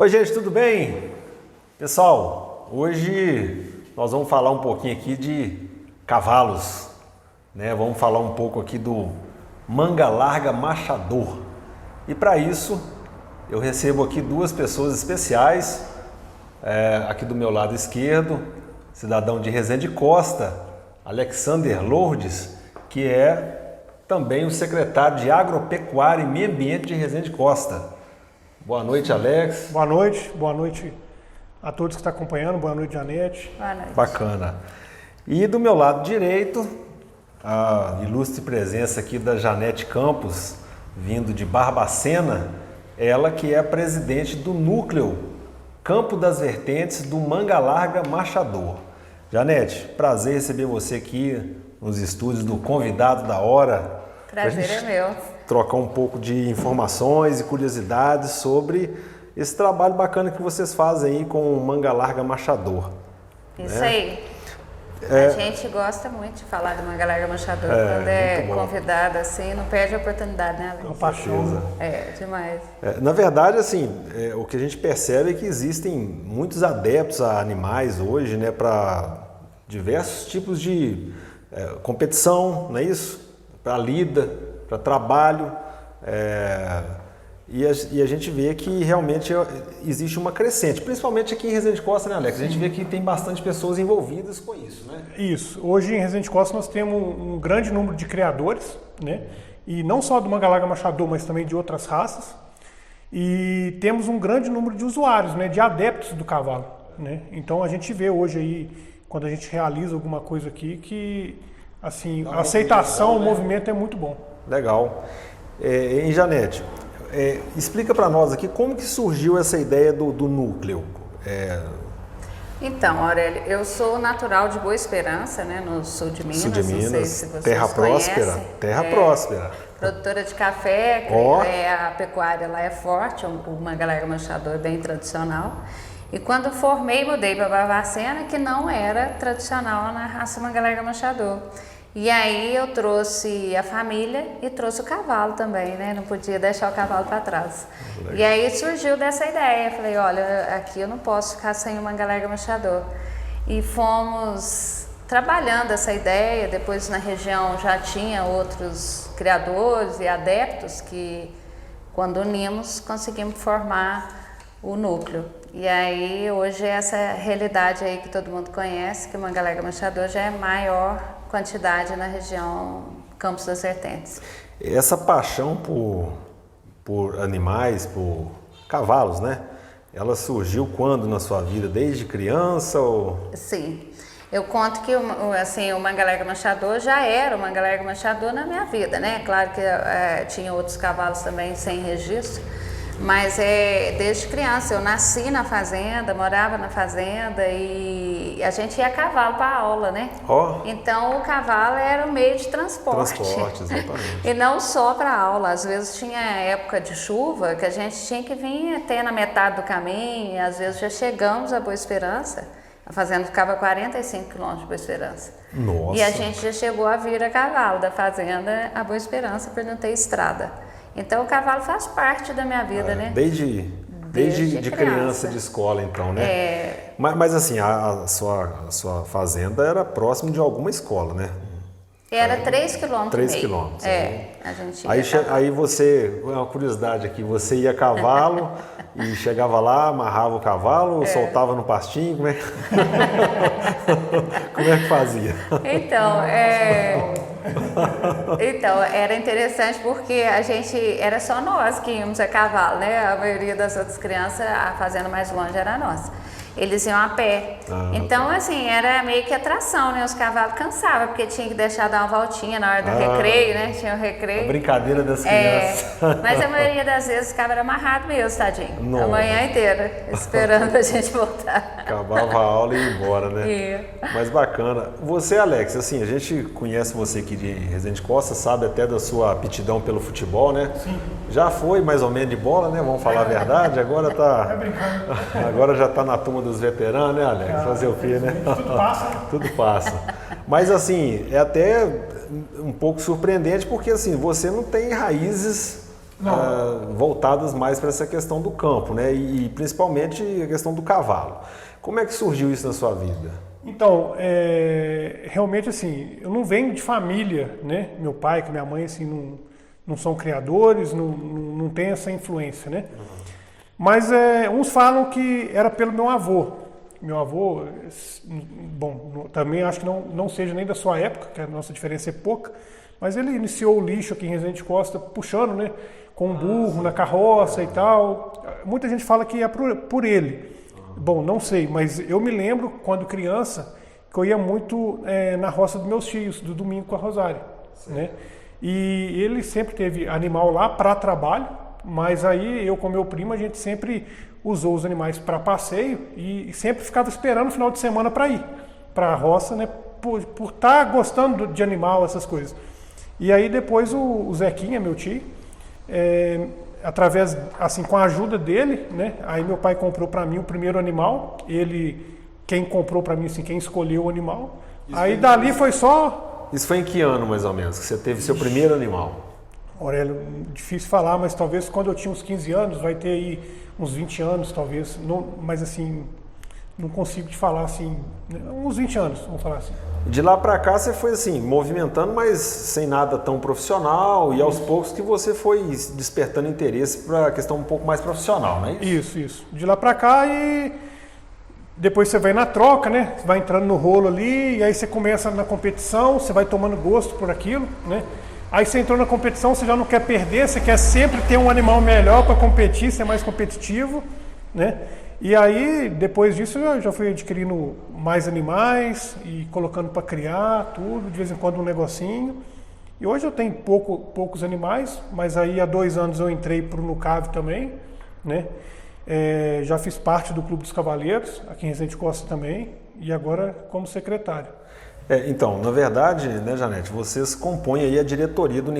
Oi gente, tudo bem? Pessoal, hoje nós vamos falar um pouquinho aqui de cavalos, né? Vamos falar um pouco aqui do manga larga machador. E para isso eu recebo aqui duas pessoas especiais, aqui do meu lado esquerdo, cidadão de Resende Costa, Alexander Lourdes, que é também o secretário de Agropecuária e Meio Ambiente de Resende Costa. Boa noite, Alex. Boa noite a todos que estão acompanhando, boa noite, Janete. Boa noite. Bacana. E do meu lado direito, a ilustre presença aqui da Janete Campos, vindo de Barbacena, ela que é a presidente do núcleo Campo das Vertentes do Manga Larga Machador. Janete, prazer receber você aqui nos estúdios do Convidado da Hora. Prazer é meu. Trocar um pouco de informações e curiosidades sobre esse trabalho bacana que vocês fazem aí com o Manga Larga Machador. Isso né? aí. A gente gosta muito de falar do Manga Larga Machador. Quando é convidado assim, não perde a oportunidade, né, Alex? Uma paixão. Demais. Na verdade, assim, o que a gente percebe é que existem muitos adeptos a animais hoje, né, para diversos tipos de competição, não é isso? Para lida, para trabalho, e a gente vê que realmente existe uma crescente, principalmente aqui em Resende Costa, né, Alex? A gente vê que tem bastante pessoas envolvidas com isso, né? Isso. Hoje em Resende Costa nós temos um grande número de criadores, né? E não só do Manga Larga Machador, mas também de outras raças. E temos um grande número de usuários, né? De adeptos do cavalo, né? Então a gente vê hoje aí, quando a gente realiza alguma coisa aqui, que assim, a aceitação, o movimento é muito bom. Legal. E Janete, explica para nós aqui como que surgiu essa ideia do núcleo. Então, Aurélio, eu sou natural de Boa Esperança, né, no sul de Minas. Sul de Minas, não sei se vocês terra próspera, conhecem. terra próspera. Produtora de café, a pecuária lá é forte, o Manga Larga Machador é bem tradicional. E quando formei, mudei para Barbacena, que não era tradicional na raça Manga Larga Machador. E aí eu trouxe a família e trouxe o cavalo também, né? Não podia deixar o cavalo para trás. Legal. E aí surgiu dessa ideia. Falei, olha, aqui eu não posso ficar sem o Manga Larga Machador. E fomos trabalhando essa ideia. Depois na região já tinha outros criadores e adeptos que, quando unimos, conseguimos formar o núcleo. E aí hoje essa realidade aí que todo mundo conhece, que o Manga Larga Machador já é maior quantidade na região Campos das Vertentes. Essa paixão por animais, por cavalos, né? Ela surgiu quando na sua vida? Desde criança ou... Sim. Eu conto que assim, o Manga Larga Machador já era o Manga Larga Machador na minha vida, né? Claro que tinha outros cavalos também sem registro, mas desde criança. Eu nasci na fazenda, morava na fazenda e a gente ia a cavalo para aula, né? Então o cavalo era o meio de transporte. Transporte, exatamente. E não só para aula, às vezes tinha época de chuva que a gente tinha que vir até na metade do caminho, e às vezes já chegamos a Boa Esperança. A fazenda ficava a 45 quilômetros de Boa Esperança. Nossa. E a gente já chegou a vir a cavalo da fazenda a Boa Esperança por não ter estrada. Então o cavalo faz parte da minha vida, né? Desde de criança de escola, então, né? Mas assim, a sua fazenda era próximo de alguma escola, né? Era 3 quilômetros. 3 quilômetros. A gente ia aí você, uma curiosidade aqui, você ia a cavalo e chegava lá, amarrava o cavalo, soltava no pastinho, como é que fazia? Então, era interessante porque era só nós que íamos a cavalo, né? A maioria das outras crianças, a fazenda mais longe era nossa. Eles iam a pé. Então, assim, era meio que atração, né? Os cavalos cansavam, porque tinha que deixar dar uma voltinha na hora do recreio, né? Tinha o recreio. A brincadeira das crianças. Mas a maioria das vezes o cavalo era amarrado mesmo, tadinho. Nossa. A manhã inteira, esperando a gente voltar. Acabava a aula e ia embora, né? Mas bacana. Você, Alex, assim, a gente conhece você aqui de Resende Costa, sabe até da sua aptidão pelo futebol, né? Sim. Já foi mais ou menos de bola, né? Vamos falar a verdade. Agora agora já tá na turma dos veteranos, né, Alex? Fazer o quê, né? Tudo passa. Tudo passa. Mas assim, é até um pouco surpreendente porque assim, você não tem raízes voltadas mais para essa questão do campo, né? E principalmente a questão do cavalo. Como é que surgiu isso na sua vida? Então, realmente assim, eu não venho de família, né? Meu pai e minha mãe assim, não são criadores, não tem essa influência, né? Mas uns falam que era pelo meu avô. Meu avô, bom, também acho que não seja nem da sua época, que a nossa diferença é pouca, mas ele iniciou o lixo aqui em Resende Costa puxando, né? Com um burro na carroça e tal. Muita gente fala que é por ele. Bom, não sei, mas eu me lembro quando criança que eu ia muito na roça dos meus tios, do domingo com a Rosária, né? E ele sempre teve animal lá para trabalho, mas aí eu com meu primo a gente sempre usou os animais para passeio e sempre ficava esperando o final de semana para ir para a roça, né? Por estar gostando de animal, essas coisas. E aí depois o Zequinha, meu tio, através, assim, com a ajuda dele, né? Aí meu pai comprou para mim o primeiro animal. Quem comprou para mim, assim, quem escolheu o animal. Isso aí dali foi só... Isso foi em que ano, mais ou menos, que você teve seu primeiro animal? Aurélio, difícil falar, mas talvez quando eu tinha uns 15 anos, vai ter aí uns 20 anos, talvez. Não, mas assim, não consigo te falar assim, uns 20 anos, vamos falar assim. De lá para cá você foi assim, movimentando, mas sem nada tão profissional e aos poucos que você foi despertando interesse para a questão um pouco mais profissional, não é isso? Isso. De lá para cá e depois você vai na troca, né? Você vai entrando no rolo ali e aí você começa na competição, você vai tomando gosto por aquilo, né? Aí você entrou na competição, você já não quer perder, você quer sempre ter um animal melhor para competir, ser mais competitivo, né? E aí, depois disso, eu já fui adquirindo mais animais e colocando para criar tudo, de vez em quando um negocinho. E hoje eu tenho poucos animais, mas aí há 2 anos eu entrei para o Nucave também, né? Já fiz parte do Clube dos Cavaleiros, aqui em Resende Costa também, e agora como secretário. Então, na verdade, né, Janete, vocês compõem aí a diretoria do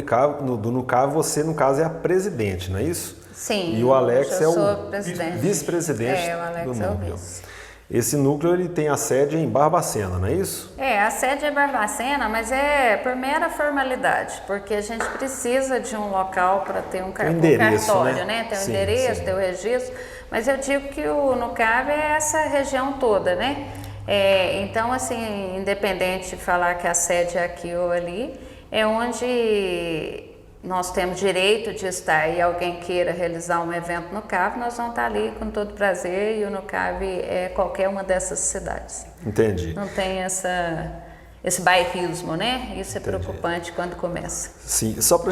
Nucave, você, no caso, é a presidente, não é isso? Sim, e o Alex é o vice-presidente. O Alex do núcleo. Esse núcleo ele tem a sede em Barbacena, não é isso? A sede é Barbacena, mas é por mera formalidade, porque a gente precisa de um local para ter um cartório, né? Ter um endereço, ter o registro, mas eu digo que o Nucave é essa região toda, né? Então, assim, independente de falar que a sede é aqui ou ali, é onde nós temos direito de estar e alguém queira realizar um evento no Nucave, nós vamos estar ali com todo prazer e o Nucave é qualquer uma dessas cidades. Entendi. Não tem esse bairrismo, né? Isso é preocupante quando começa. Sim, só para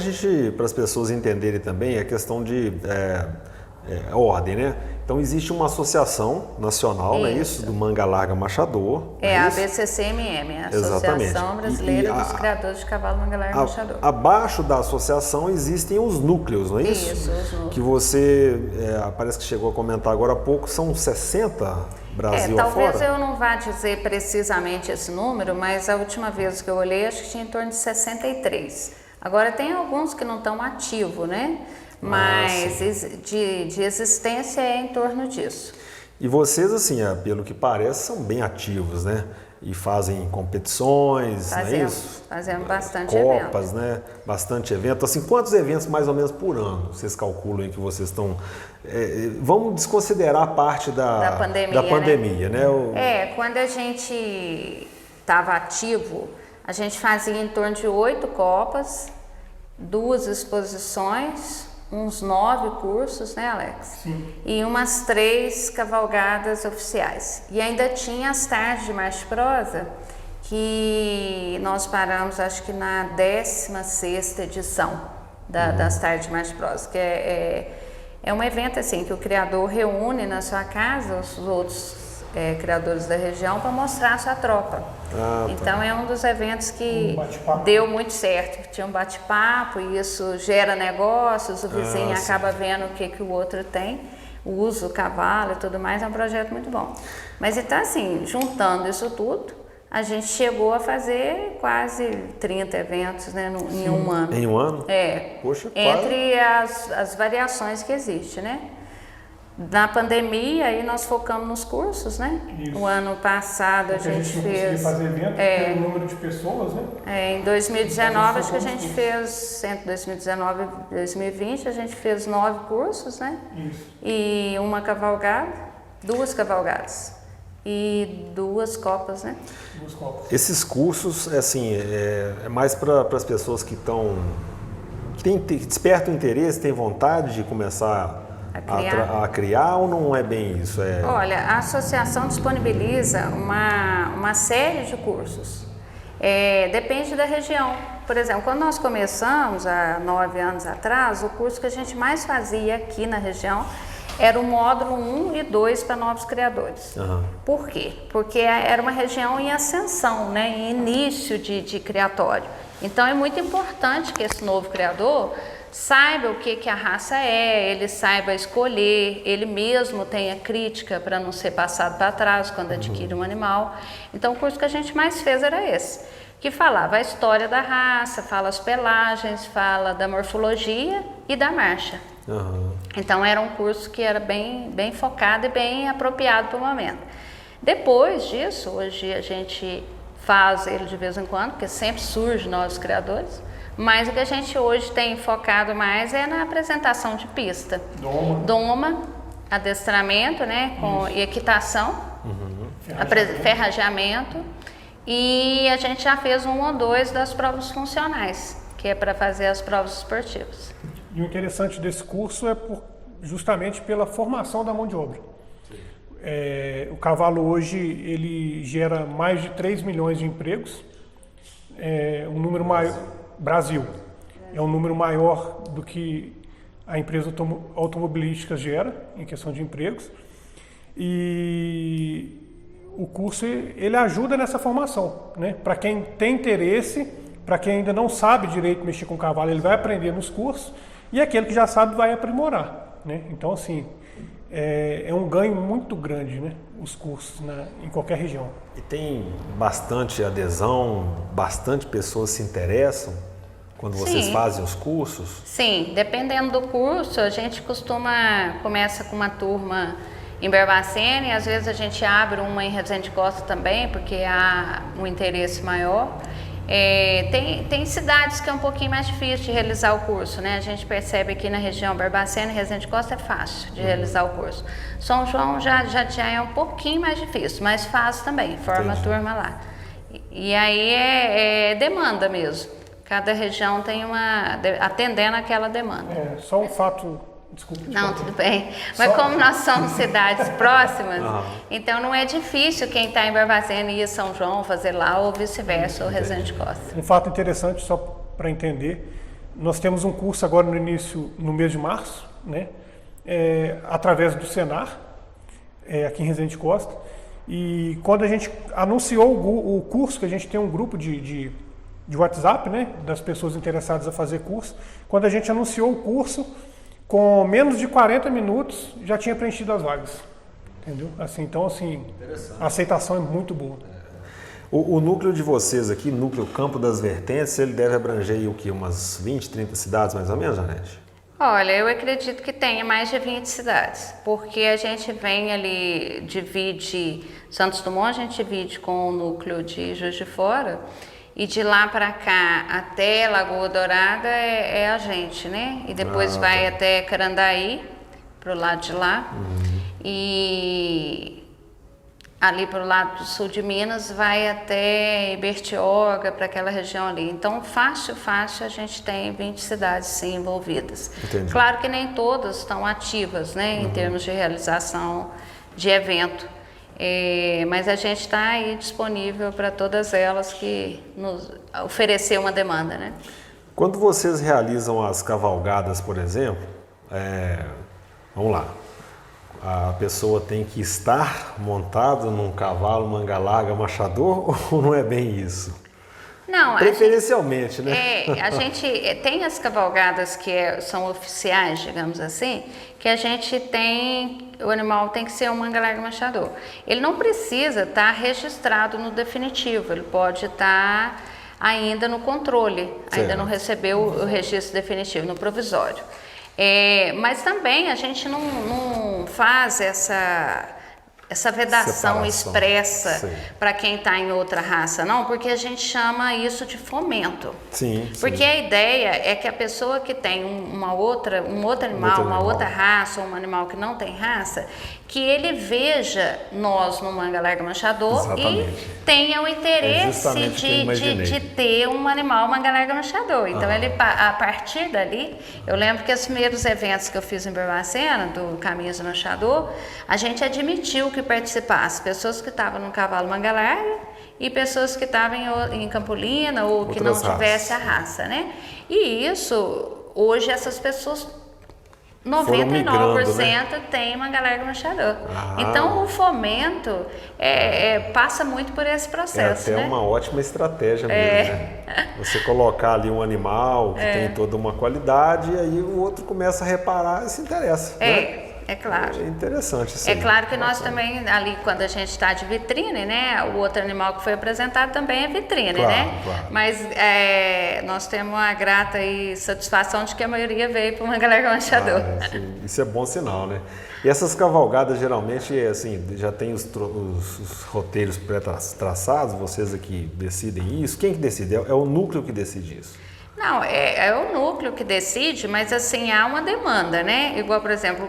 as pessoas entenderem também a questão de ordem, né? Então existe uma associação nacional, não é isso? Do Manga Larga Machador. A BCCMM, a Associação Brasileira dos Criadores de Cavalo Manga Larga Machador. Abaixo da associação existem os núcleos, não é isso? Isso, os núcleos. Que você, parece que chegou a comentar agora há pouco, são 60 Brasil afora? Talvez eu não vá dizer precisamente esse número, mas a última vez que eu olhei, acho que tinha em torno de 63. Agora tem alguns que não estão ativos, né? Mas de existência é em torno disso. E vocês, assim, pelo que parece, são bem ativos, né? E fazem competições, não é isso? Fazemos bastante Copas, né? Bastante evento. Assim, quantos eventos mais ou menos por ano vocês calculam aí que vocês estão... vamos desconsiderar a parte da pandemia, né? Quando a gente estava ativo, a gente fazia em torno de 8 copas, 2 exposições, uns 9 cursos, né, Alex? Sim. E umas 3 cavalgadas oficiais. E ainda tinha as tardes de marcha prosa, que nós paramos, acho que na 16ª edição das tardes de marcha prosa, que é um evento assim, que o criador reúne na sua casa os outros criadores da região para mostrar a sua tropa. Então é um dos eventos que deu muito certo. Tinha um bate-papo e isso gera negócios, o vizinho acaba vendo o que o outro tem, usa o cavalo e tudo mais, é um projeto muito bom. Mas então assim, juntando isso tudo, a gente chegou a fazer quase 30 eventos, né, em um ano. Em um ano? Poxa, entre as variações que existem, né? Na pandemia, aí nós focamos nos cursos, né? Isso. O ano passado Porque a gente não fez... conseguia fazer evento pelo número de pessoas, né? Em 2019, acho que a gente fez, entre 2019 e 2020, a gente fez 9 cursos, né? Isso. E uma cavalgada, 2 cavalgadas e 2 copas, né? 2 copas. Esses cursos, assim, é mais para as pessoas que estão... que despertam interesse, têm vontade de começar a criar ou não é bem isso? Olha, a associação disponibiliza uma série de cursos. Depende da região. Por exemplo, quando nós começamos, há 9 anos atrás, o curso que a gente mais fazia aqui na região era o módulo 1 e 2 para novos criadores. Uhum. Por quê? Porque era uma região em ascensão, né, em início de criatório. Então é muito importante que esse novo criador saiba o que a raça ele saiba escolher, ele mesmo tenha crítica para não ser passado para trás quando adquire um animal. Então o curso que a gente mais fez era esse, que falava a história da raça, fala as pelagens, fala da morfologia e da marcha. Uhum. Então era um curso que era bem focado e bem apropriado para o momento. Depois disso, hoje a gente faz ele de vez em quando, porque sempre surge novos criadores, mas o que a gente hoje tem focado mais é na apresentação de pista. Doma, adestramento, né, e equitação, ferrageamento, e a gente já fez 1 ou 2 das provas funcionais, que é para fazer as provas esportivas. E o interessante desse curso é justamente pela formação da mão de obra. O cavalo hoje ele gera mais de 3 milhões de empregos, um número maior, Brasil, é um número maior do que a empresa automobilística gera em questão de empregos, e o curso ele ajuda nessa formação, né? Para quem tem interesse, para quem ainda não sabe direito mexer com cavalo, ele vai aprender nos cursos, e aquele que já sabe vai aprimorar, né? Então assim, é um ganho muito grande, né, os cursos em qualquer região. E tem bastante adesão, bastante pessoas se interessam quando vocês fazem os cursos? Sim, dependendo do curso, a gente começa com uma turma em Barbacena e às vezes a gente abre uma em Resende Costa também, porque há um interesse maior. Tem cidades que é um pouquinho mais difícil de realizar o curso, né? A gente percebe aqui na região Barbacena e Resende Costa é fácil de realizar o curso. São João já é um pouquinho mais difícil, mas fácil também, forma a turma lá. E aí é demanda mesmo. Cada região tem atendendo aquela demanda. Só um fato... Desculpa. Não, tudo bem. Mas como nós somos cidades próximas, então não é difícil quem está em Barbacena ir a São João fazer lá ou vice-versa, ou Resende Costa. Um fato interessante, só para entender, nós temos um curso agora no mês de março, né? Através do Senar, aqui em Resende Costa. E quando a gente anunciou o curso, que a gente tem um grupo de WhatsApp, né? Das pessoas interessadas a fazer curso. Quando a gente anunciou o curso, com menos de 40 minutos já tinha preenchido as vagas, entendeu? Então, a aceitação é muito boa. O núcleo de vocês aqui, núcleo Campo das Vertentes, ele deve abranger aí, o quê? Umas 20, 30 cidades mais ou menos, Janete? Olha, eu acredito que tenha mais de 20 cidades, porque a gente vem ali, divide Santos Dumont, a gente divide com o núcleo de Juiz de Fora, e de lá para cá até Lagoa Dourada é a gente, né? E depois vai até Carandaí, pro lado de lá. E ali pro lado do sul de Minas vai até Ibertioga, para aquela região ali. Então, fácil a gente tem 20 cidades sim envolvidas. Entendi. Claro que nem todas estão ativas, né? Em termos de realização de evento. Mas a gente está aí disponível para todas elas que nos oferecer uma demanda, né? Quando vocês realizam as cavalgadas, por exemplo, vamos lá, a pessoa tem que estar montado num cavalo manga larga machador ou não é bem isso? Não, preferencialmente, né? A gente tem as cavalgadas que são oficiais, digamos assim, que a gente tem, o animal tem que ser um manga larga machador. Ele não precisa estar registrado no definitivo, ele pode estar ainda no controle, ainda não recebeu o registro definitivo, no provisório. Mas também a gente não faz essa vedação expressa para quem está em outra raça, não, porque a gente chama isso de fomento. Sim. Porque a ideia é que a pessoa que tem um outro animal, uma outra raça, ou um animal que não tem raça, que ele veja nós no Manga Larga Manchador. Exatamente. E tenha o interesse de ter um animal Manga Larga Manchador. Então, ele, a partir dali, eu lembro que os primeiros eventos que eu fiz em Barbacena, do Caminhos do Manchador, a gente admitiu que participasse pessoas que estavam no cavalo Manga Larga e pessoas que estavam em Campolina ou que não tivesse a raça, né? E isso, hoje essas pessoas 99% né? Tem Manga Larga Manchador. Então o fomento passa muito por esse processo. É até uma ótima estratégia mesmo, né? Você colocar ali um animal que tem toda uma qualidade e aí o outro começa a reparar e se interessa. Né? É claro. É interessante isso. É claro que nós também, ali quando a gente está de vitrine, né? O outro animal que foi apresentado também é vitrine, né? Claro. Mas nós temos a grata satisfação de que a maioria veio para o Manga Larga Manchador. Isso é bom sinal, né? E essas cavalgadas geralmente, assim, já tem os roteiros pré-traçados, vocês aqui decidem isso? Quem que decide? É o núcleo que decide isso? Não, é o núcleo que decide, mas assim, há uma demanda, né? Igual, por exemplo,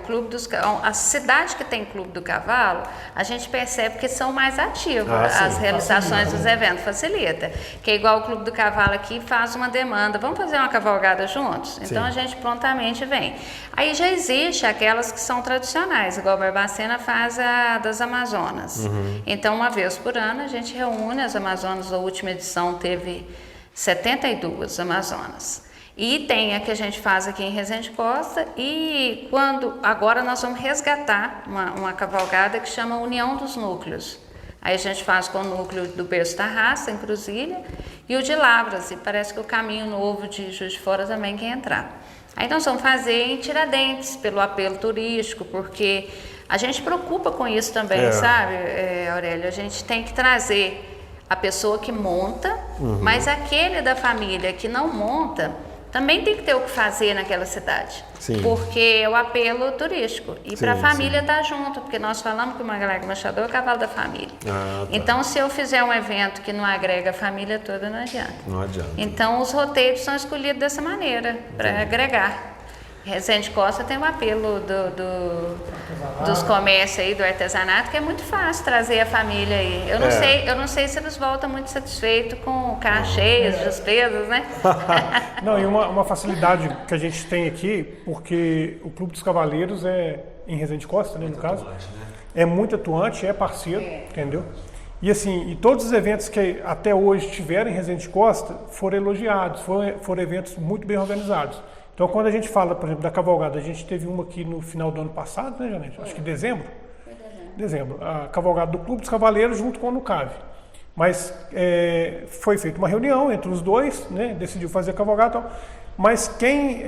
a cidade que tem Clube do Cavalo, a gente percebe que são mais ativos, as realizações dos eventos, facilita. Que é igual o Clube do Cavalo aqui faz uma demanda, vamos fazer uma cavalgada juntos? Então a gente prontamente vem. Aí já existe aquelas que são tradicionais, igual a Barbacena faz a das Amazonas. Então, uma vez por ano, a gente reúne as Amazonas, a última edição teve 72 Amazonas. E tem a que a gente faz aqui em Resende Costa e agora nós vamos resgatar uma cavalgada que chama União dos Núcleos. Aí a gente faz com o núcleo do Berço da Raça, em Cruzilha, e o de Lavras, e parece que o Caminho Novo de Juiz de Fora também quer entrar. Aí nós vamos fazer em Tiradentes, pelo apelo turístico, porque a gente preocupa com isso também, sabe, Aurélio? A gente tem que trazer a pessoa que monta, mas aquele da família que não monta também tem que ter o que fazer naquela cidade. Sim. Porque é o apelo turístico. E para a família estar junto, porque nós falamos que o Manga Larga Manchador é o cavalo da família. Então, se eu fizer um evento que não agrega a família toda, não adianta. Não adianta. Então, os roteiros são escolhidos dessa maneira, para agregar. Resende Costa tem um apelo dos comércios aí, do artesanato, que é muito fácil trazer a família aí. Eu não sei se eles voltam muito satisfeitos com o carro cheio, as despesas, né? Não, e uma facilidade que a gente tem aqui, porque o Clube dos Cavaleiros em Resende Costa, né, no caso, é muito atuante, é parceiro, entendeu? E assim, e todos os eventos que até hoje tiveram em Resende Costa foram elogiados, foram eventos muito bem organizados. Então, quando a gente fala, por exemplo, da cavalgada, a gente teve uma aqui no final do ano passado, né, Janete? Acho que dezembro. Dezembro. A cavalgada do Clube dos Cavaleiros junto com o Nucave. Mas foi feita uma reunião entre os dois, né? Decidiu fazer a cavalgada e tal. Mas quem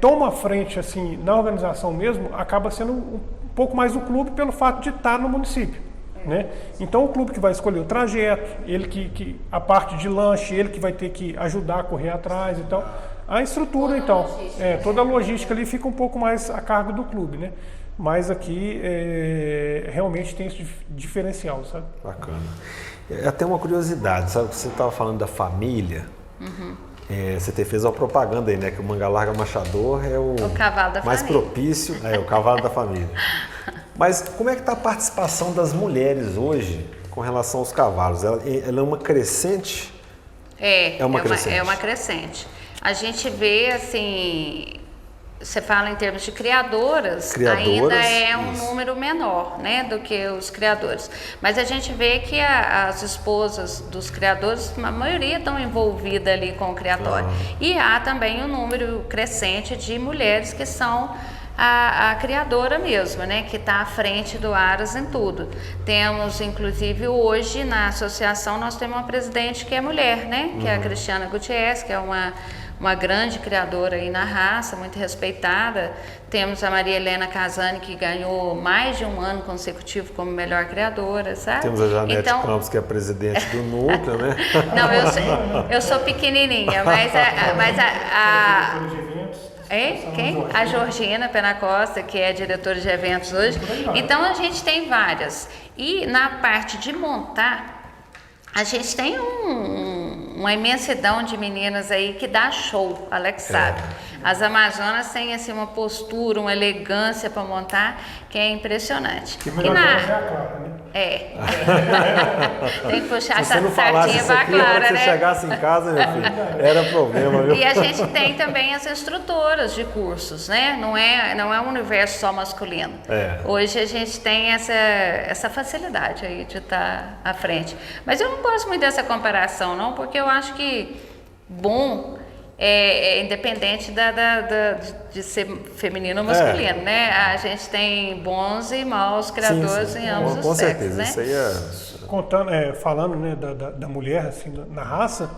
toma a frente, assim, na organização mesmo, acaba sendo um pouco mais o clube pelo fato de estar no município. Né? Então o clube que vai escolher o trajeto, ele que a parte de lanche, ele que vai ter que ajudar a correr atrás e tal. A estrutura, então, toda a logística ali fica um pouco mais a cargo do clube, né? Mas aqui realmente tem esse diferencial, sabe? Bacana. Até uma curiosidade, sabe? Você estava falando da família. Você fez uma propaganda aí, né? Que o Manga Larga Manchador é o cavalo da mais família. Propício, o cavalo da família. Mas como é que está a participação das mulheres hoje com relação aos cavalos? Ela é uma crescente? É uma crescente. A gente vê, assim, você fala em termos de criadoras ainda é um número menor, né, do que os criadores. Mas a gente vê que as esposas dos criadores, a maioria estão envolvidas ali com o criatório. E há também um número crescente de mulheres que são a criadora mesmo, né, que está à frente do Aras em tudo. Temos, inclusive, hoje na associação nós temos uma presidente que é mulher, né, que é a Cristiana Gutierrez, que é uma grande criadora aí na raça, muito respeitada. Temos a Maria Helena Casani, que ganhou mais de um ano consecutivo como melhor criadora, sabe? Temos a Janete Campos, que é presidente do núcleo, né? Não, eu sou pequenininha, mas Quem? A Georgina Penacosta, que é diretora de eventos hoje. Então a gente tem várias. E na parte de montar, a gente tem uma imensidão de meninas aí que dá show, Alex sabe. As Amazonas têm assim uma postura, uma elegância para montar que é impressionante. Que melhor é a Clara, né? Tem que puxar Se você não essa falasse sardinha isso pra aqui, na hora Clara, que você né? chegasse em casa, meu filho, era problema, viu? E a gente tem também as instrutoras de cursos, né? Não é um universo só masculino. Hoje a gente tem essa facilidade aí de estar à frente. Mas eu não gosto muito dessa comparação, não, porque eu acho que bom é independente de ser feminino ou masculino, né? A gente tem bons e maus criadores em ambos com os sexos, certeza, né? isso aí Contando, falando, né, da mulher assim, na raça,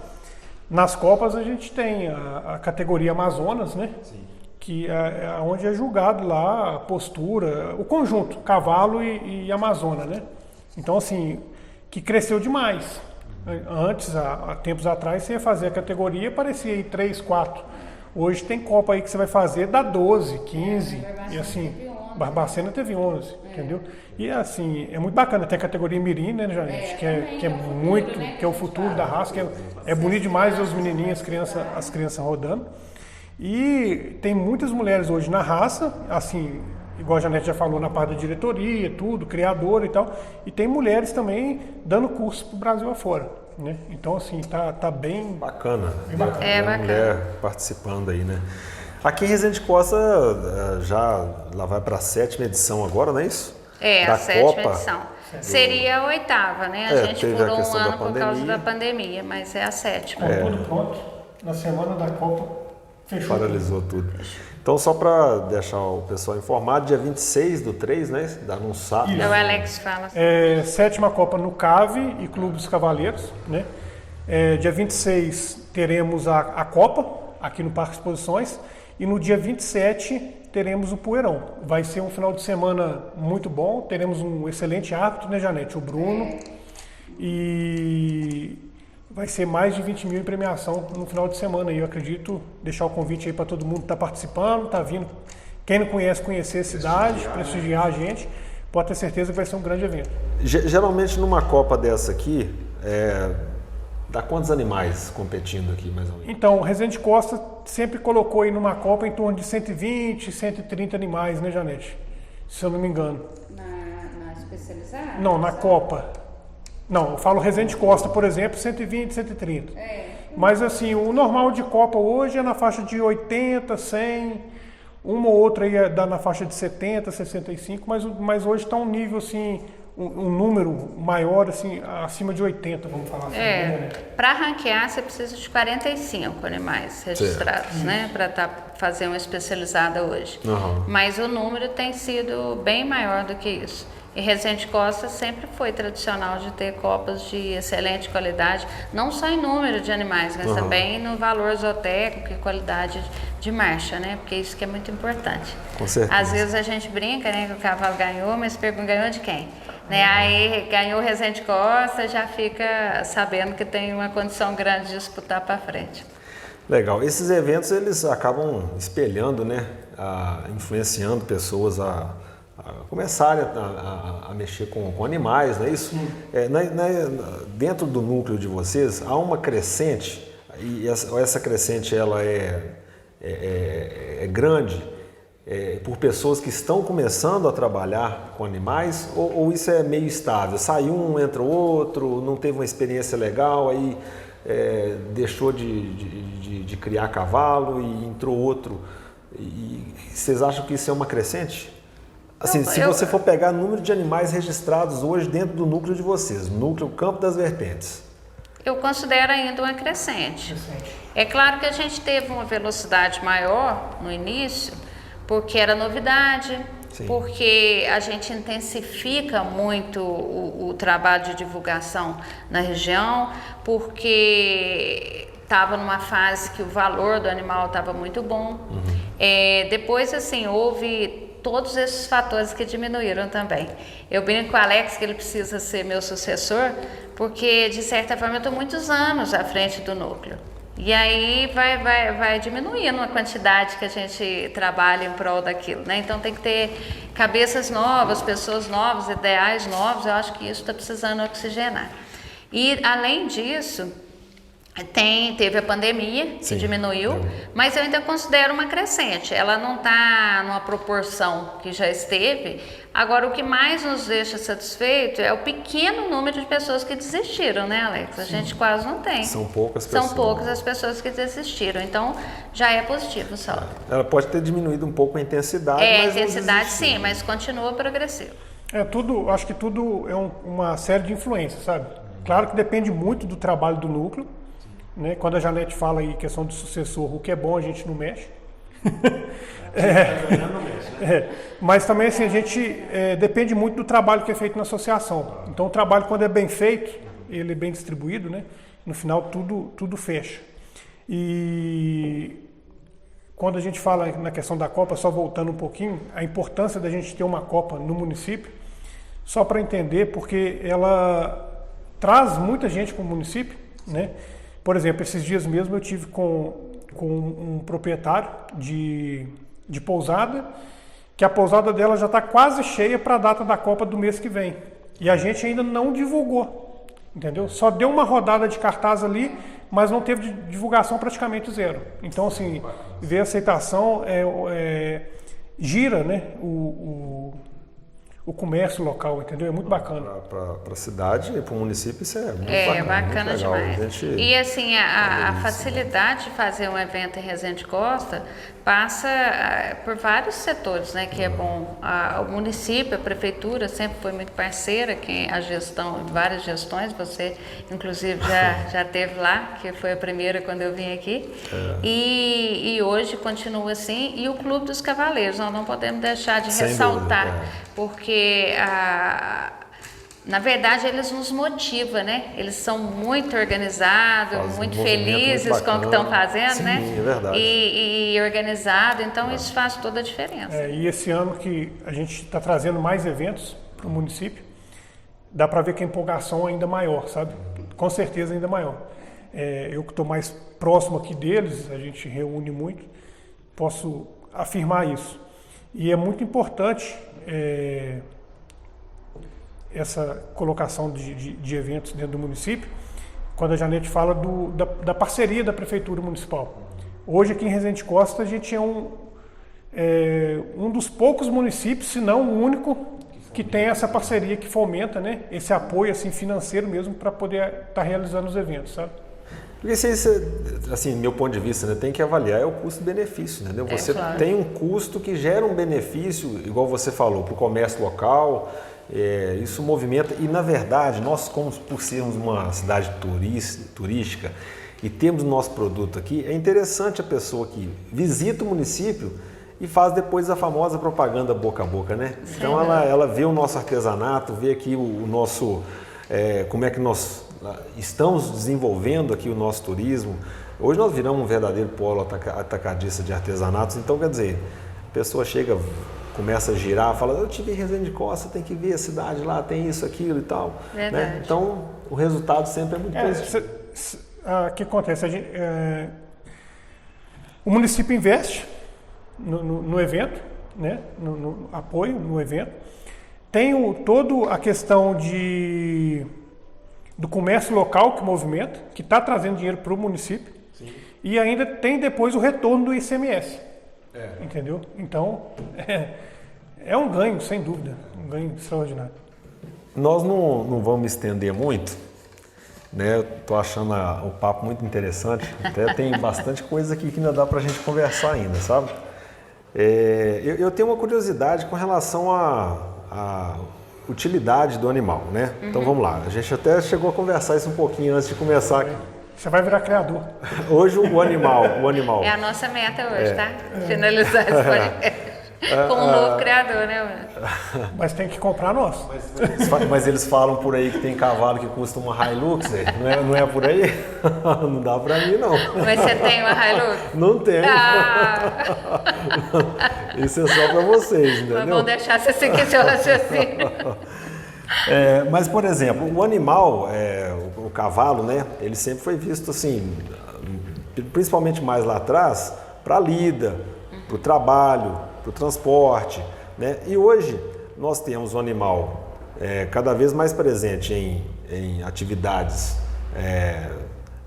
nas Copas a gente tem a categoria Amazonas, né? Sim. Que é onde é julgado lá a postura, o conjunto, cavalo e Amazona, né? Então, assim, que cresceu demais. Antes, há tempos atrás, você ia fazer a categoria, parecia aí 3, 4. Hoje tem Copa aí que você vai fazer, dá 12, 15, e assim, Barbacena teve 11, entendeu? E assim, é muito bacana, tem a categoria Mirim, né, Janete, que é muito, que é o futuro da raça, que é bonito demais ver os menininhos, as crianças rodando. E tem muitas mulheres hoje na raça, assim, igual a Janete já falou, na parte da diretoria, tudo, criadora e tal. E tem mulheres também dando curso pro Brasil afora, né? Então, assim, tá bem... Bacana. Bem bacana. Bacana. Mulher participando aí, né? Aqui em Resende Costa já lá vai para a 7ª edição agora, não é isso? A 7ª Copa. edição. Seria a 8ª, né? A gente teve furou a questão um ano da por causa pandemia. da pandemia, mas é a 7ª. Com tudo pronto, na semana da Copa, fechou. Paralisou tudo. Então, só para deixar o pessoal informado, dia 26/3, né? Dá num sábado. O Alex fala. 7ª Copa no CAVE e Clube dos Cavaleiros, né? Dia 26 teremos a Copa, aqui no Parque Exposições, e no dia 27 teremos o Poeirão. Vai ser um final de semana muito bom, teremos um excelente árbitro, né, Janete? O Bruno. E vai ser mais de 20 mil em premiação no final de semana. E eu acredito deixar o convite aí para todo mundo que está participando, está vindo. Quem não conhece, conhecer a cidade, prestigiar a gente, pode ter certeza que vai ser um grande evento. Geralmente numa Copa dessa aqui, dá quantos animais competindo aqui, mais ou menos? Então, o Resende Costa sempre colocou aí numa Copa em torno de 120, 130 animais, né, Janete? Se eu não me engano. Na especializada? Não, na Copa. Não, eu falo Resende Costa, por exemplo, 120, 130. Mas assim, o normal de Copa hoje é na faixa de 80, 100, uma ou outra aí dá na faixa de 70, 65, mas hoje está um nível assim, um número maior, assim, acima de 80, vamos falar assim. Para ranquear, você precisa de 45 animais registrados, né? Para fazer uma especializada hoje. Mas o número tem sido bem maior do que isso. E Resende Costa sempre foi tradicional de ter copas de excelente qualidade, não só em número de animais, mas também no valor zootécnico e qualidade de marcha, né? Porque isso que é muito importante. Com certeza. Às vezes a gente brinca, né, que o cavalo ganhou, mas pergunta, ganhou de quem? Né? Aí ganhou Resende Costa, já fica sabendo que tem uma condição grande de disputar para frente. Legal. Esses eventos, eles acabam espelhando, né? Influenciando pessoas a começarem a mexer com animais, não é isso? Dentro do núcleo de vocês, há uma crescente, e essa crescente ela é grande, por pessoas que estão começando a trabalhar com animais, ou isso é meio estável? Sai um, entra o outro, não teve uma experiência legal, aí deixou de criar cavalo e entrou outro. E vocês acham que isso é uma crescente? Assim, se você for pegar o número de animais registrados hoje dentro do núcleo de vocês, núcleo Campo das Vertentes. Eu considero ainda uma crescente. É claro que a gente teve uma velocidade maior no início, porque era novidade, porque a gente intensifica muito o trabalho de divulgação na região, porque estava numa fase que o valor do animal estava muito bom. Depois, assim, houve todos esses fatores que diminuíram também. Eu brinco com o Alex que ele precisa ser meu sucessor, porque, de certa forma, eu estou muitos anos à frente do núcleo. E aí vai diminuindo a quantidade que a gente trabalha em prol daquilo, né? Então tem que ter cabeças novas, pessoas novas, ideais novos. Eu acho que isso está precisando oxigenar. E além disso, teve a pandemia, que diminuiu, mas eu ainda considero uma crescente. Ela não está numa proporção que já esteve. Agora, o que mais nos deixa satisfeito é o pequeno número de pessoas que desistiram, né, Alex? A gente quase não tem. São poucas pessoas. São poucas as pessoas que desistiram. Então, já é positivo só. Ela pode ter diminuído um pouco a intensidade, mas a intensidade sim, mas continua progressivo. Acho que tudo é uma série de influências, sabe? Claro que depende muito do trabalho do núcleo, né? Quando a Janete fala aí questão de sucessor, o que é bom a gente não mexe. Mas também assim, a gente depende muito do trabalho que é feito na associação. Então o trabalho, quando é bem feito, ele é bem distribuído, né? No final tudo fecha. E quando a gente fala na questão da Copa, só voltando um pouquinho, a importância da gente ter uma Copa no município, só para entender, porque ela traz muita gente para o município, né? Por exemplo, esses dias mesmo eu tive com um proprietário de pousada, que a pousada dela já está quase cheia para a data da Copa do mês que vem. E a gente ainda não divulgou, entendeu? Só deu uma rodada de cartaz ali, mas não teve divulgação, praticamente zero. Então, assim, ver a aceitação gira, né, o comércio local, entendeu? É muito bacana. Para a cidade e para o município isso é muito bacana muito demais. E assim, a facilidade de fazer um evento em Resende Costa passa por vários setores, né? Que é bom. O município, a prefeitura sempre foi muito parceira, a gestão, várias gestões, você inclusive já esteve lá, que foi a primeira quando eu vim aqui. E hoje continua assim. E o Clube dos Cavaleiros, nós não podemos deixar de ressaltar, porque na verdade eles nos motivam, né? Eles são muito organizados, muito felizes com o que estão fazendo, né? É verdade. E organizado, então isso faz toda a diferença. E esse ano que a gente está trazendo mais eventos para o município, dá para ver que a empolgação é ainda maior, sabe? Com certeza ainda maior. Eu que estou mais próximo aqui deles, a gente reúne muito, posso afirmar isso. E é muito importante essa colocação de eventos dentro do município, quando a Janete fala da parceria da Prefeitura Municipal. Hoje aqui em Resende Costa a gente é um dos poucos municípios, se não o único, que tem essa parceria que fomenta, né, esse apoio assim, financeiro mesmo para poder estar realizando os eventos, sabe? Porque assim, meu ponto de vista, né, tem que avaliar o custo-benefício, entendeu? Você claro. tem um custo que gera um benefício, igual você falou, para o comércio local, isso movimenta, e na verdade, nós como por sermos uma cidade turística e temos o nosso produto aqui, é interessante a pessoa que visita o município e faz depois a famosa propaganda boca a boca, né? Sim, então ela vê o nosso artesanato, vê aqui o nosso, como é que nós estamos desenvolvendo aqui o nosso turismo. Hoje nós viramos um verdadeiro polo atacadista de artesanatos, então quer dizer, a pessoa chega, começa a girar, fala, eu tive em Resende Costa, tem que ver a cidade lá, tem isso, aquilo e tal. Né? Então o resultado sempre é muito positivo. O que acontece? O município investe no evento, né? no apoio no evento. Tem toda a questão do comércio local que movimenta, que está trazendo dinheiro para o município. Sim. E ainda tem depois o retorno do ICMS. Entendeu? Então, é um ganho, sem dúvida, um ganho extraordinário. Nós não vamos estender muito, né? Estou achando o papo muito interessante, até tem bastante coisa aqui que ainda dá para a gente conversar ainda, sabe? Eu tenho uma curiosidade com relação à utilidade do animal, né? Uhum. Então vamos lá, a gente até chegou a conversar isso um pouquinho antes de começar aqui. Você vai virar criador. Hoje o animal. É a nossa meta hoje, tá? Finalizar esse podcast. Com um novo criador, né? Mas tem que comprar nosso. Mas eles falam por aí que tem cavalo que custa uma Hilux, não é por aí? Não dá pra mim, não. Mas você tem uma Hilux? Não tenho. Isso é só pra vocês, entendeu? Mas vou deixar você seguir seu raciocínio. Mas, por exemplo, o animal, o cavalo, né? Ele sempre foi visto assim, principalmente mais lá atrás, para a lida, para o trabalho, para o transporte, né? E hoje nós temos um animal cada vez mais presente em atividades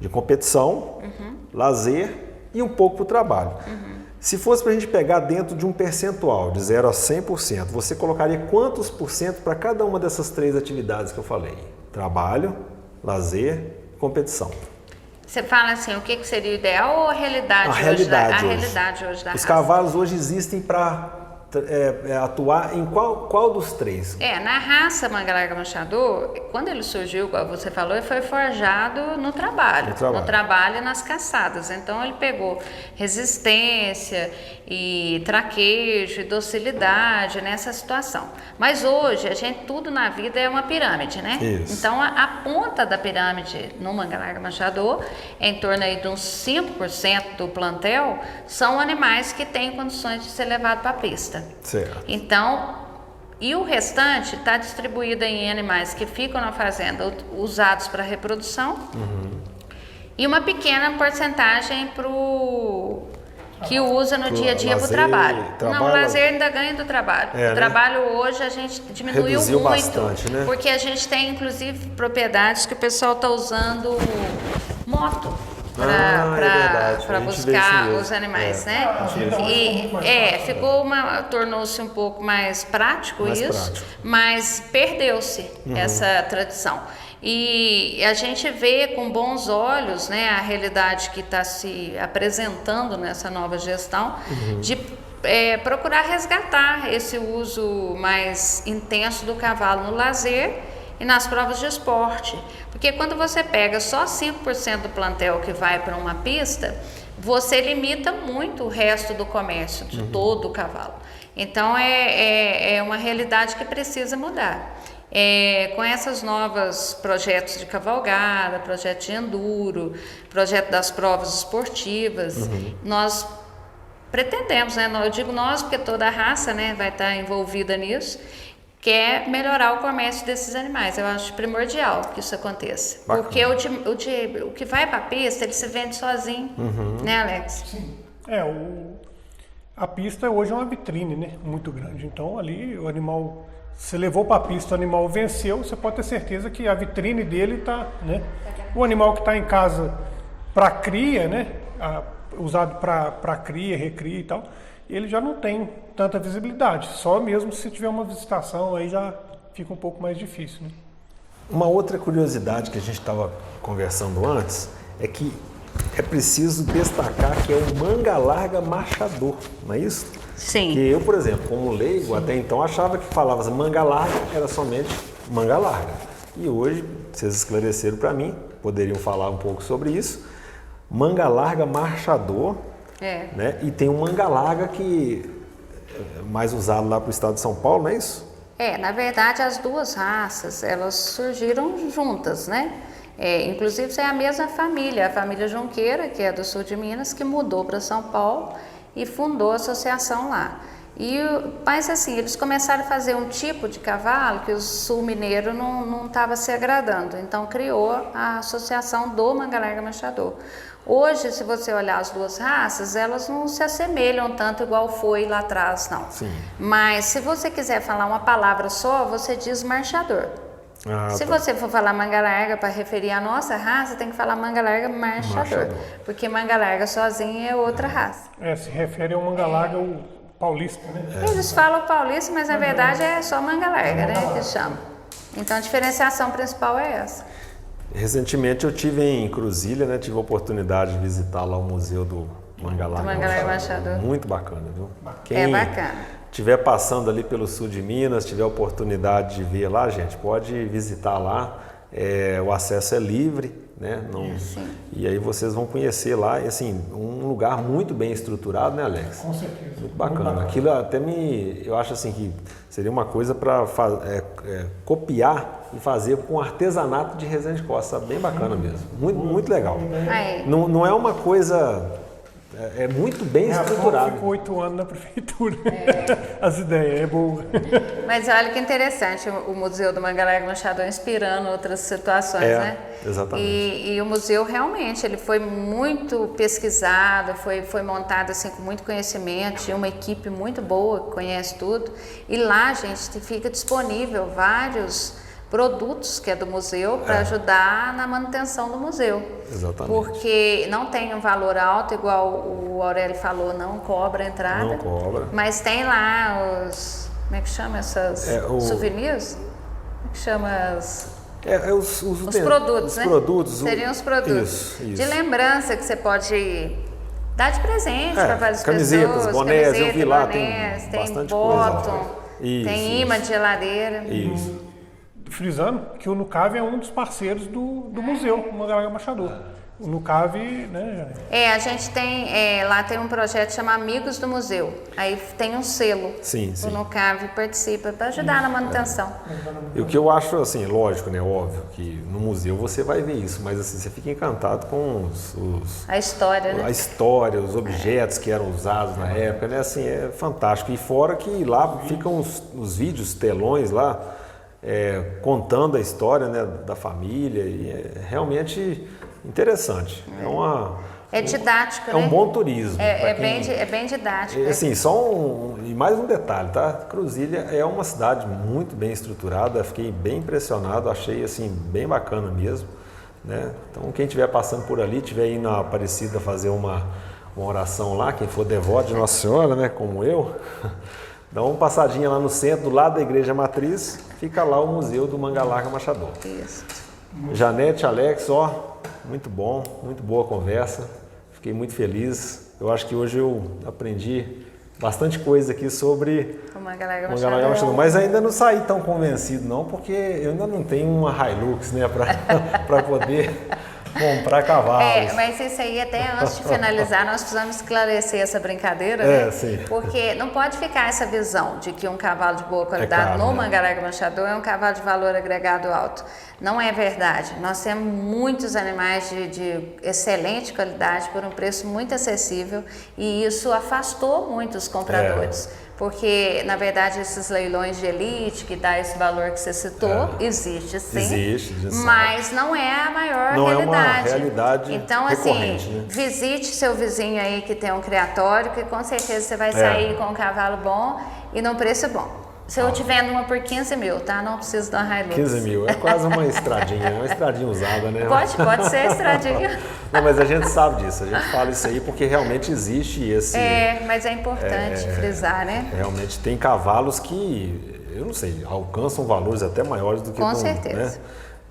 de competição, lazer e um pouco para o trabalho. Se fosse para a gente pegar dentro de um percentual de 0 a 100%, você colocaria quantos por cento para cada uma dessas 3 atividades que eu falei? Trabalho, lazer e competição. Você fala assim, o que seria o ideal ou a realidade hoje? A realidade hoje da raça. Os cavalos hoje existem para atuar em qual dos 3? Na raça Manga Larga Manchador, quando ele surgiu, como você falou, ele foi forjado no trabalho e nas caçadas. Então ele pegou resistência e traquejo e docilidade nessa situação. Mas hoje, tudo na vida é uma pirâmide, né? Isso. Então a ponta da pirâmide no Manga Larga Manchador, em torno aí de uns 5% do plantel, são animais que têm condições de ser levados para a pista. Certo. Então, e o restante está distribuído em animais que ficam na fazenda usados para reprodução e uma pequena porcentagem que usa no dia a dia para o trabalho. Não, o lazer ainda ganha do trabalho. O trabalho hoje a gente diminuiu reduziu muito, bastante, né? Porque a gente tem inclusive propriedades que o pessoal está usando moto para buscar os animais, né? Tornou-se um pouco mais prático mas perdeu-se essa tradição. E a gente vê com bons olhos, né, a realidade que está se apresentando nessa nova gestão de procurar resgatar esse uso mais intenso do cavalo no lazer e nas provas de esporte. Porque quando você pega só 5% do plantel que vai para uma pista, você limita muito o resto do comércio, de todo o cavalo. Então é uma realidade que precisa mudar. Com esses novos projetos de cavalgada, projeto de enduro, projeto das provas esportivas, nós pretendemos, né? Eu digo nós porque toda a raça, né, vai estar envolvida nisso, quer melhorar o comércio desses animais. Eu acho primordial que isso aconteça. Bacana. Porque o que vai para a pista, ele se vende sozinho, né, Alex? Sim. A pista hoje é uma vitrine, né, muito grande. Então ali o animal, você levou para a pista, o animal venceu, você pode ter certeza que a vitrine dele está, né? O animal que está em casa para cria, né, usado para cria, recria e tal, ele já não tem tanta visibilidade. Só mesmo se tiver uma visitação, aí já fica um pouco mais difícil, né? Uma outra curiosidade que a gente estava conversando antes é que é preciso destacar que é o Manga Larga Marchador, não é isso? Sim. Que eu, por exemplo, como leigo, até então achava que falava manga larga era somente manga larga. E hoje, vocês esclareceram para mim, poderiam falar um pouco sobre isso. Manga Larga Marchador, né? E tem um manga larga que é mais usado lá para o estado de São Paulo, não é isso? Na verdade, as duas raças, elas surgiram juntas, né? Inclusive, é a mesma família, a família Junqueira, que é do sul de Minas, que mudou para São Paulo e fundou a associação lá. Mas assim, eles começaram a fazer um tipo de cavalo que o sul mineiro não estava se agradando, então criou a associação do Manga Larga Manchador. Hoje, se você olhar as duas raças, elas não se assemelham tanto igual foi lá atrás, não. Sim. Mas se você quiser falar uma palavra só, você diz marchador. Se você for falar manga larga para referir à nossa raça, tem que falar manga larga marchador. Porque manga larga sozinha é outra raça. Se refere ao manga larga o paulista, né? Eles falam paulista, mas na verdade é só manga larga, né? Que chama. Então a diferenciação principal é essa. Recentemente eu tive em Cruzília, né? Tive a oportunidade de visitar lá o museu do Manga Larga Manchador. Muito bacana, viu? É bacana. Estiver passando ali pelo sul de Minas, tiver a oportunidade de ver lá, gente, pode visitar lá. O acesso é livre, né? E aí vocês vão conhecer lá, assim, um lugar muito bem estruturado, né, Alex? Com certeza. Muito bacana. Aquilo até eu acho assim que seria uma coisa para copiar e fazer com artesanato de Resende Costa, bem bacana mesmo. Muito, muito legal. Não é uma coisa É muito bem A estruturado. ficou 8 anos na prefeitura. As ideias, é boa. Mas olha que interessante, o Museu do Manga Larga Machador inspirando outras situações, né? Exatamente. E o museu realmente, ele foi muito pesquisado, foi montado assim com muito conhecimento, tinha uma equipe muito boa que conhece tudo. E lá, gente, fica disponível vários produtos que é do museu para ajudar na manutenção do museu. Exatamente. Porque não tem um valor alto, igual o Aurélio falou, não cobra a entrada. Não cobra. Mas tem lá os... Como é que chama essas souvenirs? Como é que chama as... Os produtos, os né? produtos. Seriam os produtos. Isso. De lembrança que você pode dar de presente para várias camisetas, pessoas. Bonés, eu vi lá, bonés, tem bastante bottom, coisa. tem imã de geladeira. Isso. Frisando que o Nucave é um dos parceiros do museu, o Manga Larga Machador. O Nucave, né? A gente tem, lá tem um projeto que chama Amigos do Museu. Aí tem um selo. Sim. O Nucave participa para ajudar na manutenção. E o que eu acho, assim, lógico, né? Óbvio que no museu você vai ver isso, mas assim, você fica encantado com a história, né? A história, os objetos que eram usados na época, né? Assim, é fantástico. E fora que lá ficam os vídeos, telões lá, contando a história, né, da família, e é realmente interessante. É didático, né? É um bom turismo. É bem didático. Assim, e mais um detalhe, tá? Cruzília é uma cidade muito bem estruturada, fiquei bem impressionado, achei assim, bem bacana mesmo, né? Então, quem estiver passando por ali, estiver indo na Aparecida fazer uma oração lá, quem for devoto de Nossa Senhora, né, como eu, dá uma passadinha lá no centro, do lado da Igreja Matriz, fica lá o Museu do Manga Larga Machador. Isso. Janete, Alex, muito bom, muito boa conversa, fiquei muito feliz. Eu acho que hoje eu aprendi bastante coisa aqui sobre o Manga Larga Machador, mas ainda não saí tão convencido não, porque eu ainda não tenho uma Hilux, né, para poder comprar cavalos. Mas isso aí, até antes de finalizar, nós precisamos esclarecer essa brincadeira, né? Sim. Porque não pode ficar essa visão de que um cavalo de boa qualidade caro, no né? Manga Larga Machador é um cavalo de valor agregado alto. Não é verdade. Nós temos muitos animais de excelente qualidade por um preço muito acessível e isso afastou muitos compradores. Porque, na verdade, esses leilões de elite, que dá esse valor que você citou, existe sim. Existe. Mas não é a maior não realidade. Não é uma realidade então, recorrente, assim, né? visite seu vizinho aí que tem um criatório, que com certeza você vai sair com um cavalo bom e num preço bom. Se eu te vendo uma por 15 mil, tá? Não preciso de uma Hilux. 15 mil, é quase uma estradinha, uma estradinha usada, né? Pode ser estradinha. Não, mas a gente sabe disso, a gente fala isso aí porque realmente existe esse... mas é importante frisar, né? Realmente tem cavalos que, eu não sei, alcançam valores até maiores do que... Com certeza. Né?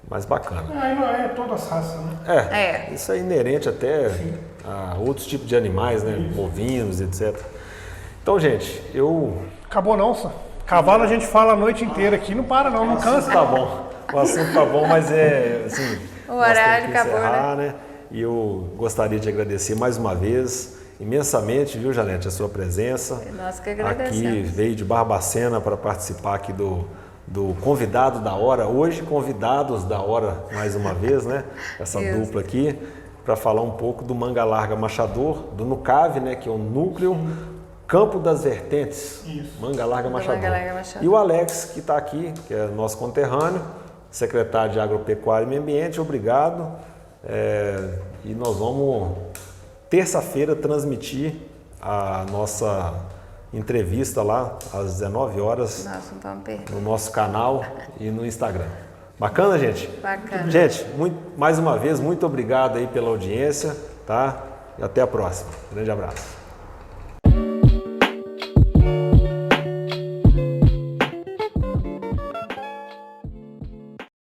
Mas bacana. Não é todas as raças, né? Isso é inerente até a outros tipos de animais, né? Bovinos, etc. Então, gente, Acabou não, só. Cavalo a gente fala a noite inteira aqui, não para não cansa. Tá bom, o assunto tá bom, mas assim, o horário acabou, né? E eu gostaria de agradecer mais uma vez, imensamente, viu, Janete, a sua presença. Nós que agradecemos. Aqui veio de Barbacena para participar aqui do convidado da hora, hoje convidados da hora mais uma vez, né? Essa dupla aqui, para falar um pouco do Manga Larga Machador, do Nucave, né? Que é o núcleo Campo das Vertentes, Manga Larga Machador. E o Alex, que está aqui, que é nosso conterrâneo, secretário de Agropecuária e Meio Ambiente, obrigado. E nós vamos, terça-feira, transmitir a nossa entrevista lá, às 19 horas, no nosso canal e no Instagram. Bacana, gente? Bacana. Gente, mais uma vez, muito obrigado aí pela audiência, tá? E até a próxima. Grande abraço.